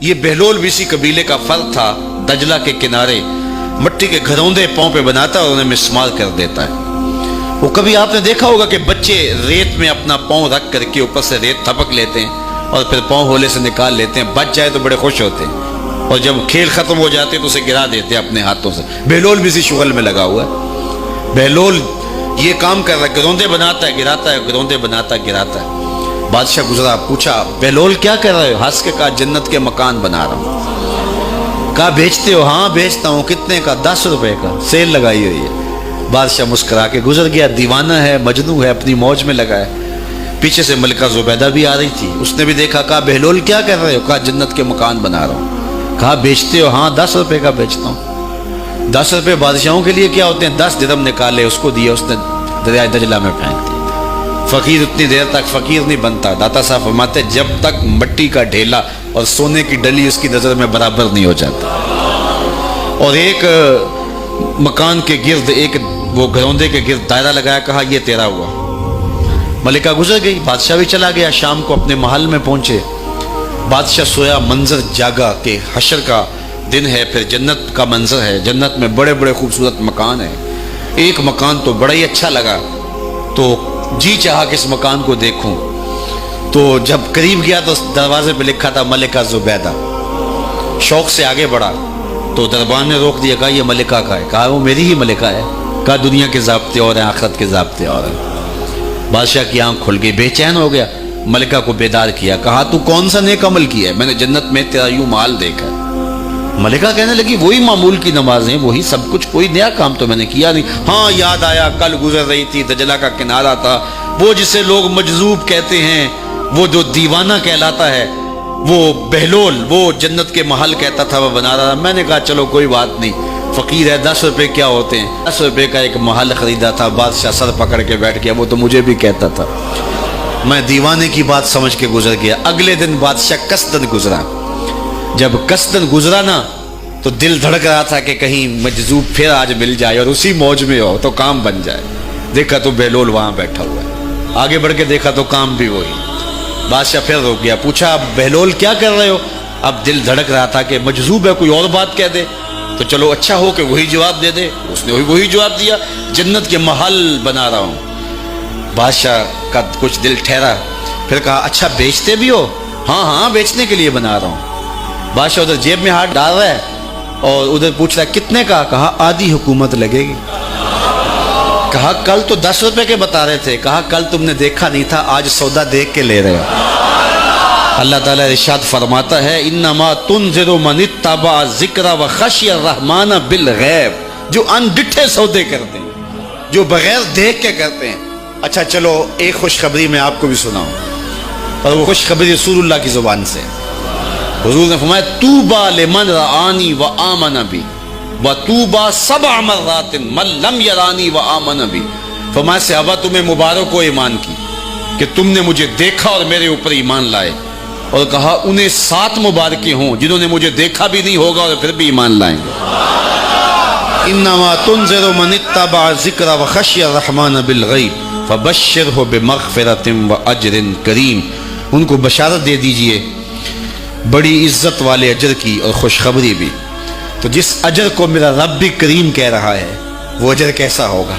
یہ بہلول بھی اسی قبیلے کا فرد تھا، دجلہ کے کنارے مٹی کے گھروندے پاؤں پہ بناتا اور انہیں مسمار کر دیتا ہے۔ وہ کبھی آپ نے دیکھا ہوگا کہ بچے ریت میں اپنا پاؤں رکھ کر کے اوپر سے ریت تھپک لیتے ہیں اور پھر پاؤں ہولے سے نکال لیتے ہیں، بچ جائے تو بڑے خوش ہوتے ہیں، اور جب کھیل ختم ہو جاتے ہیں تو اسے گرا دیتے ہیں اپنے ہاتھوں سے۔ بہلول بھی اسی شغل میں لگا ہوا ہے۔ بہلول یہ کام کر رہا ہے، گروندے بناتا ہے گراتا ہے، گروندے بناتا ہے گراتا ہے۔ بادشاہ گزرا، پوچھا بہلول کیا کر رہے ہو؟ ہنس کے کہا جنت کے مکان بنا رہا ہوں۔ کہا بیچتے ہو؟ ہاں بیچتا ہوں۔ کتنے کا؟ 10 روپے کا، سیل لگائی ہوئی ہے۔ بادشاہ مسکرا کے گزر گیا، دیوانہ ہے، مجنوں ہے، اپنی موج میں لگا ہے۔ پیچھے سے ملکہ زبیدہ بھی آ رہی تھی، اس نے بھی دیکھا، کہا بہلول کیا کر رہے ہو؟ کہا جنت کے مکان بنا رہا ہوں۔ کہا بیچتے ہو؟ ہاں 10 روپے کا بیچتا ہوں۔ 10 روپے بادشاہوں کے لیے کیا ہوتے ہیں؟ 10 درہم نکالے، اس کو دیا، اس نے دریائے دجلہ میں پھینک دیا۔ فقیر اتنی دیر تک فقیر نہیں بنتا، داتا صاحب فرماتے جب تک مٹی کا ڈھیلا اور سونے کی ڈلی اس کی نظر میں برابر نہیں ہو جاتا۔ اور ایک مکان کے گرد، ایک وہ گھروندے کے گرد دائرہ لگایا، کہا یہ تیرا ہوا۔ ملکہ گزر گئی، بادشاہ بھی چلا گیا۔ شام کو اپنے محل میں پہنچے، بادشاہ سویا، منظر جاگا کہ حشر کا دن ہے، پھر جنت کا منظر ہے، جنت میں بڑے بڑے خوبصورت مکان ہیں۔ ایک مکان تو بڑا ہی اچھا لگا، تو جی چاہا کہ اس مکان کو دیکھوں۔ تو جب قریب گیا تو دروازے پہ لکھا تھا ملکہ زبیدہ۔ شوق سے آگے بڑھا تو دربان نے روک دیا، کہا یہ ملکہ کا ہے؟ کہا وہ میری ہی ملکہ ہے۔ کہا دنیا کے ضابطے اور ہیں، آخرت کے ضابطے اور ہیں۔ بادشاہ کی آنکھ کھل گئی، بے چین ہو گیا، ملکہ کو بیدار کیا، کہا تو کون سا نیک عمل کیا ہے؟ میں نے جنت میں تیرا یوں مال دیکھا ہے۔ ملکہ کہنے لگی وہی معمول کی نمازیں، وہی سب کچھ، کوئی نیا کام تو میں نے کیا نہیں۔ ہاں یاد آیا، کل گزر رہی تھی، دجلہ کا کنارہ تھا، وہ جسے لوگ مجذوب کہتے ہیں، وہ جو دیوانہ کہلاتا ہے، وہ بہلول، وہ جنت کے محل کہتا تھا، وہ بنا رہا۔ میں نے کہا چلو کوئی بات نہیں، فقیر ہے، 10 روپے کیا ہوتے ہیں؟ 10 روپے کا ایک محل خریدا تھا۔ بادشاہ سر پکڑ کے بیٹھ گیا، وہ تو مجھے بھی کہتا تھا۔ میں دیوانے کی بات سمجھ کے گزر گیا۔ اگلے دن بادشاہ قصدن گزرا۔ جب قصدن گزرا نا تو دل دھڑک رہا تھا کہ کہیں مجذوب پھر آج مل جائے اور اسی موج میں ہو تو کام بن جائے۔ دیکھا تو بہلول وہاں بیٹھا ہوا ہے، آگے بڑھ کے دیکھا تو کام بھی وہی۔ بادشاہ پھر رک گیا، پوچھا بہلول کیا کر رہے ہو؟ اب دل دھڑک رہا تھا کہ مجذوب ہے، کوئی اور بات کہہ دے تو چلو اچھا ہو کہ وہی جواب دے دے۔ اس نے وہی جواب دیا، جنت کے محل بنا رہا ہوں۔ بادشاہ کا کچھ دل ٹھہرا، پھر کہا اچھا بیچتے بھی ہو؟ ہاں ہاں بیچنے کے لیے بنا رہا ہوں۔ بادشاہ ادھر جیب میں ہاتھ ڈال رہا ہے اور ادھر پوچھ رہا ہے کتنے کا؟ کہا آدھی حکومت لگے گی۔ کہا کل تو 10 روپے کے بتا رہے تھے۔ کہا کل تم نے دیکھا نہیں تھا، آج سودا دیکھ کے لے رہے ہو۔ اللہ تعالیٰ ارشاد فرماتا ہے انما تنذر من اتبع ذکر وخشی الرحمن بالغیب، جو ان ڈٹھے سودے کرتے ہیں، جو بغیر دیکھ کے کرتے ہیں۔ اچھا چلو ایک خوشخبری میں آپ کو بھی سناؤں، اور وہ خوشخبری رسول اللہ کی زبان سے۔ حضور نے فرمایا طوبی لمن رآنی وآمن بی وطوبی 7 مرات من لم یرانی وآمن بی۔ فرمایا صحابہ تمہیں مبارک ہو ایمان کی کہ تم نے مجھے دیکھا اور میرے اوپر ایمان لائے، اور کہا انہیں 7 مبارکیں ہوں جنہوں نے مجھے دیکھا بھی نہیں ہوگا اور پھر بھی ایمان لائیں گے۔ انما تنذر من اتبع ذکر وخشی الرحمن بالغیب فبشرہ بمغفرۃ واجر کریم۔ ان کو بشارت دے دیجئے بڑی عزت والے اجر کی اور خوشخبری بھی۔ تو جس اجر کو میرا رب بھی کریم کہہ رہا ہے وہ اجر کیسا ہوگا؟